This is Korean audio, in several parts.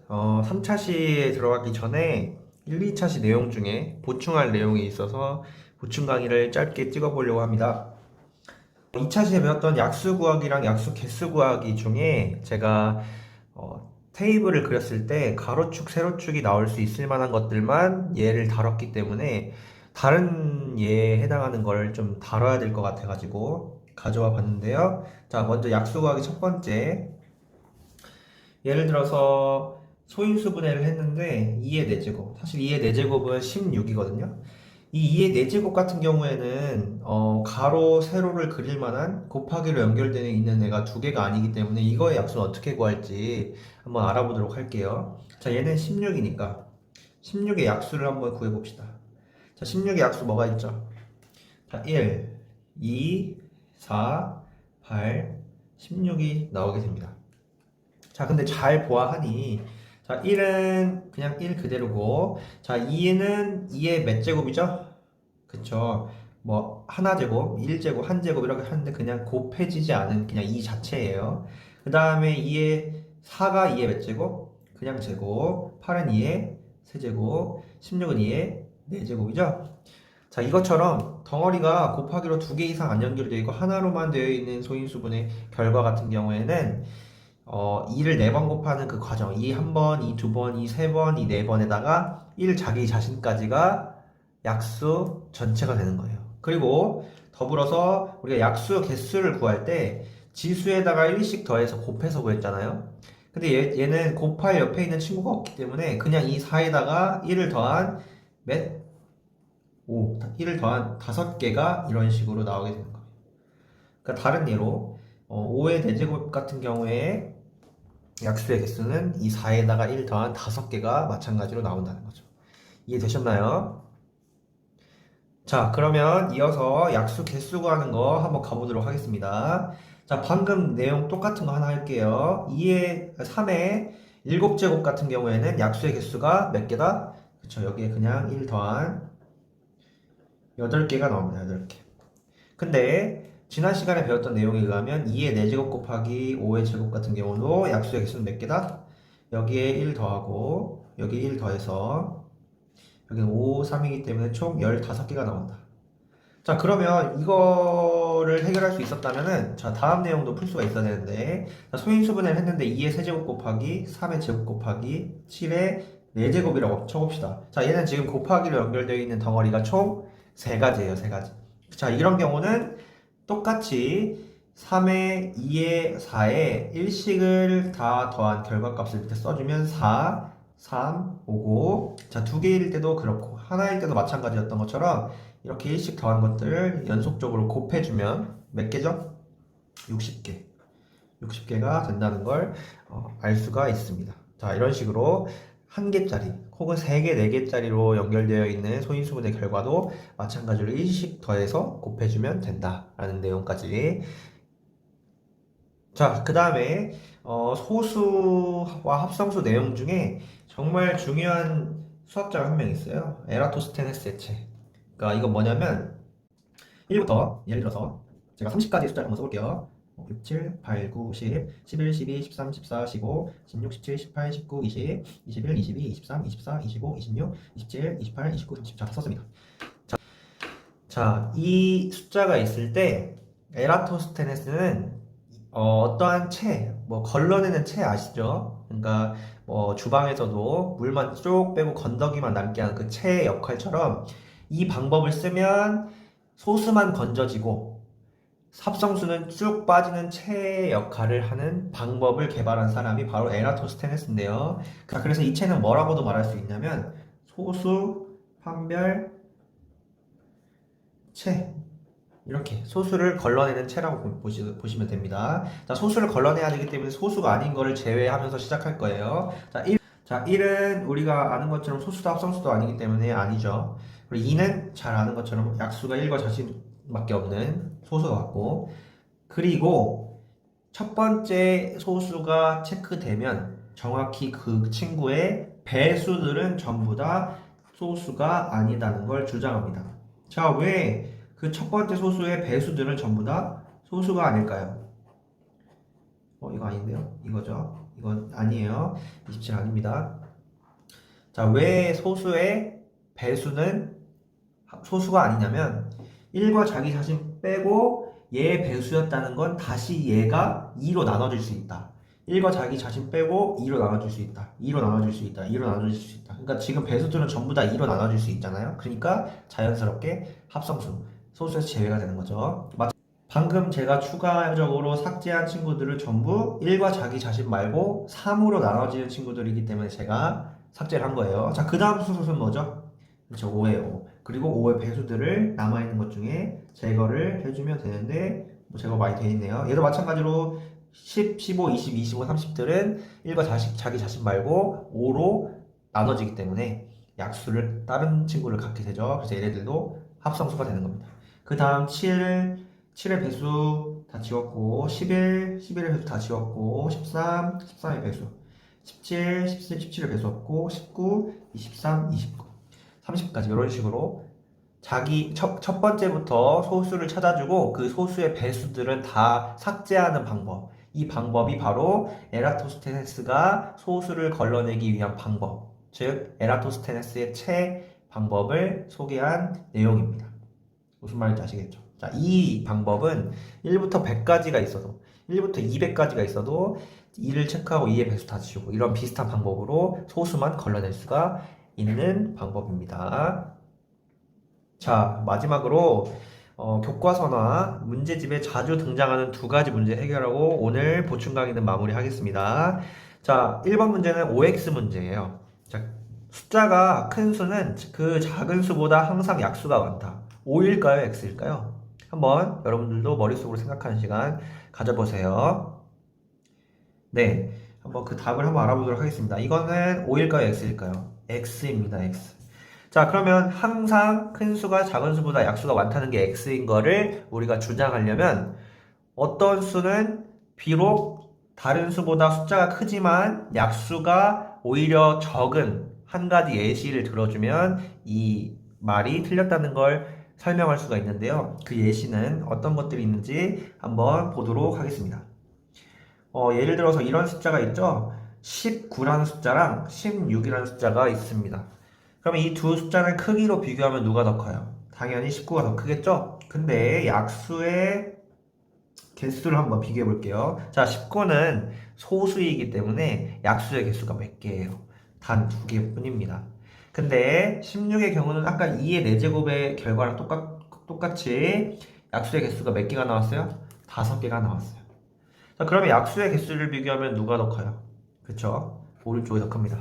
3차 시에 들어가기 전에 1, 2차 시 내용 중에 보충할 내용이 있어서 보충 강의를 짧게 찍어보려고 합니다. 2차 시에 배웠던 약수 구하기랑 약수 개수 구하기 중에 제가 테이블을 그렸을 때 가로축, 세로축이 나올 수 있을 만한 것들만 얘를 다뤘기 때문에 다른 예에 해당하는 걸 좀 다뤄야 될 것 같아가지고 가져와 봤는데요. 자, 먼저 약수 구하기 첫 번째. 예를 들어서 소인수분해를 했는데 2의 4제곱, 사실 2의 4제곱은 16이거든요. 이 2의 4제곱 같은 경우에는 가로, 세로를 그릴 만한 곱하기로 연결되어 있는 애가 두 개가 아니기 때문에 이거의 약수는 어떻게 구할지 한번 알아보도록 할게요. 자, 얘는 16이니까 16의 약수를 한번 구해봅시다. 자, 16의 약수 뭐가 있죠? 자, 1, 2, 4, 8, 16이 나오게 됩니다. 자, 근데 잘 보아하니, 자, 1은 그냥 1 그대로고, 자, 2는 2의 몇 제곱이죠? 그쵸. 뭐, 하나 제곱, 1제곱, 한 제곱 이렇게 하는데 그냥 곱해지지 않은 그냥 2 자체예요. 그 다음에 2의 4가 2의 몇 제곱? 그냥 제곱. 8은 2의 세제곱. 16은 2의 4제곱이죠? 자, 이것처럼 덩어리가 곱하기로 2개 이상 안 연결되어 있고 하나로만 되어 있는 소인수분의 결과 같은 경우에는 2를 4번 곱하는 그 과정, 2 한 번, 2 두 번, 2 세 번, 2 네 번에다가 1 자기 자신까지가 약수 전체가 되는 거예요. 그리고 더불어서 우리가 약수 개수를 구할 때 지수에다가 1씩 더해서 곱해서 구했잖아요. 근데 얘는 곱할 옆에 있는 친구가 없기 때문에 그냥 이 4에다가 1을 더한 몇? 5. 1을 더한 5개가 이런 식으로 나오게 되는 거예요. 그러니까 다른 예로 5의 대제곱 같은 경우에 약수의 개수는 이 4에다가 1 더한 5개가 마찬가지로 나온다는 거죠. 이해되셨나요? 자, 그러면 이어서 약수 개수 구하는 거 한번 가보도록 하겠습니다. 자, 방금 내용 똑같은 거 하나 할게요. 3의 7제곱 같은 경우에는 약수의 개수가 몇 개다? 그쵸, 여기에 그냥 1 더한 8개가 나옵니다. 8개. 근데 지난 시간에 배웠던 내용에 의하면 2의 4제곱 곱하기 5의 제곱 같은 경우도 약수의 개수는 몇 개다? 여기에 1 더하고 여기 1 더해서 여기는 5, 3이기 때문에 총 15개가 나온다. 자, 그러면 이거를 해결할 수 있었다면은 자, 다음 내용도 풀 수가 있어야 되는데 자, 소인수분해를 했는데 2의 세제곱 곱하기 3의 제곱 곱하기 7의 4제곱이라고 쳐봅시다. 자, 얘는 지금 곱하기로 연결되어 있는 덩어리가 총 3가지예요. 3가지. 자, 이런 경우는 똑같이 3에 2에 4에 1씩을 다 더한 결과값을 밑에 써주면 4, 3, 5고 자, 2개일 때도 그렇고 하나일 때도 마찬가지였던 것처럼 이렇게 1씩 더한 것들을 연속적으로 곱해주면 몇 개죠? 60개. 60개가 된다는 걸 알 수가 있습니다. 자, 이런 식으로 1개짜리 혹은 3개, 4개짜리로 연결되어 있는 소인수분의 결과도 마찬가지로 1씩 더해서 곱해주면 된다라는 내용까지. 자, 그 다음에 소수와 합성수 내용 중에 정말 중요한 수학자가 한 명 있어요. 에라토스테네스의 책. 그러니까 이건 뭐냐면 1부터 예를 들어서 제가 30까지 숫자를 한번 써볼게요. 6, 7, 8, 9, 10, 11, 12, 13, 14, 15, 16, 17, 18, 19, 20, 21, 22, 23, 24, 25, 26, 27, 28, 29, 30. 자, 다 썼습니다. 자, 이 숫자가 있을 때 에라토스테네스는 어떠한 채, 뭐 걸러내는 채 아시죠? 그러니까 뭐 주방에서도 물만 쭉 빼고 건더기만 남게 하는 그 채의 역할처럼 이 방법을 쓰면 소수만 건져지고 합성수는 쭉 빠지는 채의 역할을 하는 방법을 개발한 사람이 바로 에라토스테네스인데요. 그래서 이 채는 뭐라고도 말할 수 있냐면 소수, 판별, 채. 이렇게 소수를 걸러내는 채라고 보시면 됩니다. 자, 소수를 걸러내야 되기 때문에 소수가 아닌 거를 제외하면서 시작할 거예요. 자, 1은 우리가 아는 것처럼 소수도 합성수도 아니기 때문에 아니죠. 그리고 2는 잘 아는 것처럼 약수가 1과 자신밖에 없는 소수 같고, 그리고 첫 번째 소수가 체크되면 정확히 그 친구의 배수들은 전부 다 소수가 아니다는 걸 주장합니다. 자, 왜 그 첫 번째 소수의 배수들은 전부 다 소수가 아닐까요? 이거 아닌데요? 이거죠. 이건 아니에요. 27 아닙니다. 자, 왜 소수의 배수는 소수가 아니냐면 1과 자기 자신 빼고 얘의 배수였다는 건 다시 얘가 2로 나눠질 수 있다. 1과 자기 자신 빼고 2로 나눠질 수 있다. 2로 나눠질 수 있다. 2로 나눠질 수 있다. 그러니까 지금 배수들은 전부 다 2로 나눠질 수 있잖아요. 그러니까 자연스럽게 합성수, 소수에서 제외가 되는 거죠. 방금 제가 추가적으로 삭제한 친구들을 전부 1과 자기 자신 말고 3으로 나눠지는 친구들이기 때문에 제가 삭제를 한 거예요. 자, 그 다음 수소는 뭐죠? 그렇죠, 5예요. 5. 그리고 5의 배수들을 남아있는 것 중에 제거를 해주면 되는데 뭐 제거 많이 돼 있네요. 얘도 마찬가지로 10, 15, 20, 25, 30들은 1과 자기 자신 말고 5로 나눠지기 때문에 약수를 다른 친구를 갖게 되죠. 그래서 얘네들도 합성수가 되는 겁니다. 그 다음 7의 배수 다 지웠고 11의 배수 다 지웠고 13의 배수 17의 배수 없고 19, 23, 29, 30까지 이런 식으로 자기 첫 번째부터 소수를 찾아주고 그 소수의 배수들은 다 삭제하는 방법. 이 방법이 바로 에라토스테네스가 소수를 걸러내기 위한 방법. 즉 에라토스테네스의 채 방법을 소개한 내용입니다. 무슨 말인지 아시겠죠? 자, 이 방법은 1부터 100까지가 있어도 1부터 200까지가 있어도 2를 체크하고 2의 배수 다 지우고 이런 비슷한 방법으로 소수만 걸러낼 수가 있는 방법입니다. 자, 마지막으로 교과서나 문제집에 자주 등장하는 두 가지 문제 해결하고 오늘 보충 강의는 마무리하겠습니다. 자, 1번 문제는 OX 문제예요. 자, 숫자가 큰 수는 그 작은 수보다 항상 약수가 많다. O일까요? X일까요? 한번 여러분들도 머릿속으로 생각하는 시간 가져보세요. 네, 한번 그 답을 한번 알아보도록 하겠습니다. 이거는 O일까요? X일까요? X입니다. X. 자, 그러면 항상 큰 수가 작은 수보다 약수가 많다는 게 X인 거를 우리가 주장하려면 어떤 수는 비록 다른 수보다 숫자가 크지만 약수가 오히려 적은 한 가지 예시를 들어주면 이 말이 틀렸다는 걸 설명할 수가 있는데요. 그 예시는 어떤 것들이 있는지 한번 보도록 하겠습니다. 예를 들어서 이런 숫자가 있죠. 19라는 숫자랑 16이라는 숫자가 있습니다. 그러면 이 두 숫자를 크기로 비교하면 누가 더 커요? 당연히 19가 더 크겠죠? 근데 약수의 개수를 한번 비교해 볼게요. 자, 19는 소수이기 때문에 약수의 개수가 몇 개예요? 단 2개 뿐입니다. 근데 16의 경우는 아까 2의 4제곱의 결과랑 똑같이 약수의 개수가 몇 개가 나왔어요? 5개가 나왔어요. 자, 그러면 약수의 개수를 비교하면 누가 더 커요? 그쵸? 오른쪽이 더 큽니다.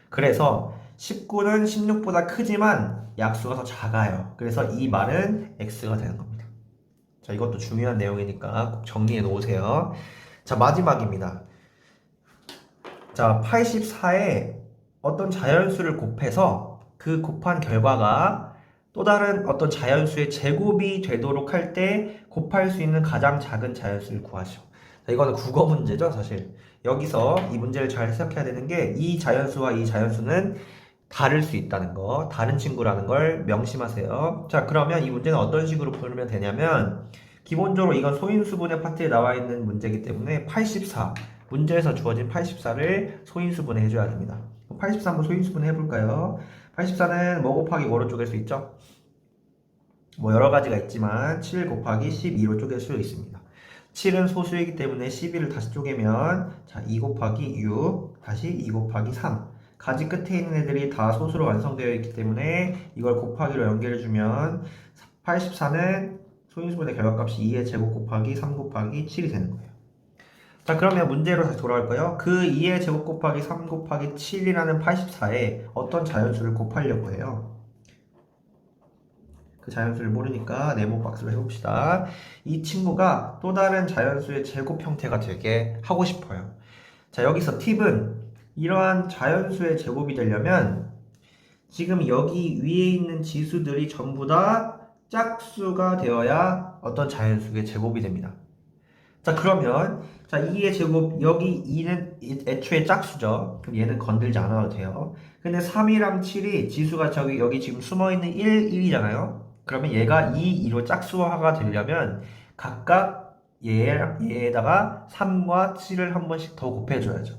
그래서 19는 16보다 크지만 약수가 더 작아요. 그래서 이 말은 X가 되는 겁니다. 자, 이것도 중요한 내용이니까 꼭 정리해 놓으세요. 자, 마지막입니다. 자, 84에 어떤 자연수를 곱해서 그 곱한 결과가 또 다른 어떤 자연수의 제곱이 되도록 할 때 곱할 수 있는 가장 작은 자연수를 구하시오. 자, 이거는 국어 문제죠, 사실. 여기서 이 문제를 잘 해석해야 되는 게 이 자연수와 이 자연수는 다를 수 있다는 거, 다른 친구라는 걸 명심하세요. 자, 그러면 이 문제는 어떤 식으로 풀면 되냐면 기본적으로 이건 소인수분해 파트에 나와 있는 문제이기 때문에 84, 문제에서 주어진 84를 소인수분해 해줘야 됩니다. 84 한번 소인수분해 해볼까요? 84는 뭐 곱하기 뭐로 쪼갤 수 있죠? 뭐 여러 가지가 있지만 7 곱하기 12로 쪼갤 수 있습니다. 7은 소수이기 때문에 12를 다시 쪼개면 자, 2 곱하기 6, 다시 2 곱하기 3. 가지 끝에 있는 애들이 다 소수로 완성되어 있기 때문에 이걸 곱하기로 연결해주면 84는 소인수분의 결과값이 2의 제곱 곱하기 3 곱하기 7이 되는 거예요. 자, 그러면 문제로 다시 돌아올까요? 그 2의 제곱 곱하기 3 곱하기 7이라는 84에 어떤 자연수를 곱하려고 해요? 그 자연수를 모르니까 네모 박스로 해봅시다. 이 친구가 또 다른 자연수의 제곱 형태가 되게 하고 싶어요. 자, 여기서 팁은 이러한 자연수의 제곱이 되려면 지금 여기 위에 있는 지수들이 전부 다 짝수가 되어야 어떤 자연수의 제곱이 됩니다. 자, 그러면 자, 2의 제곱, 여기 2는 애초에 짝수죠. 그럼 얘는 건들지 않아도 돼요. 근데 3이랑 7이 지수가 여기 지금 숨어있는 1, 1이잖아요. 그러면 얘가 2, 2로 짝수화가 되려면 각각 얘에다가 3과 7을 한 번씩 더 곱해줘야죠.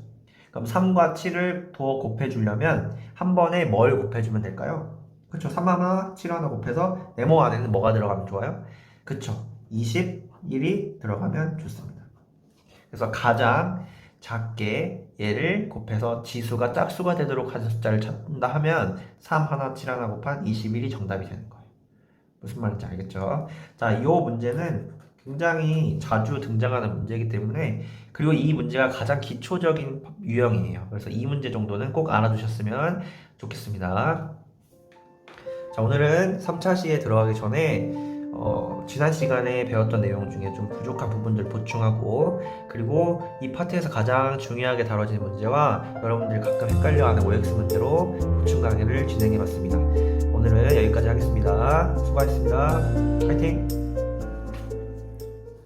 그럼 3과 7을 더 곱해주려면 한 번에 뭘 곱해주면 될까요? 그쵸? 3 하나, 7 하나 곱해서 네모 안에는 뭐가 들어가면 좋아요? 그쵸? 21이 들어가면 좋습니다. 그래서 가장 작게 얘를 곱해서 지수가 짝수가 되도록 하는 숫자를 찾는다 하면 3 하나, 7 하나 곱한 21이 정답이 되는 거예요. 무슨 말인지 알겠죠? 자, 이 문제는 굉장히 자주 등장하는 문제이기 때문에, 그리고 이 문제가 가장 기초적인 유형이에요. 그래서 이 문제 정도는 꼭 알아두셨으면 좋겠습니다. 자, 오늘은 3차 시에 들어가기 전에 지난 시간에 배웠던 내용 중에 좀 부족한 부분들 보충하고, 그리고 이 파트에서 가장 중요하게 다뤄지는 문제와 여러분들이 가끔 헷갈려하는 OX 문제로 보충 강의를 진행해 봤습니다. 오늘은 여기까지 하겠습니다. 수고하셨습니다. 화이팅!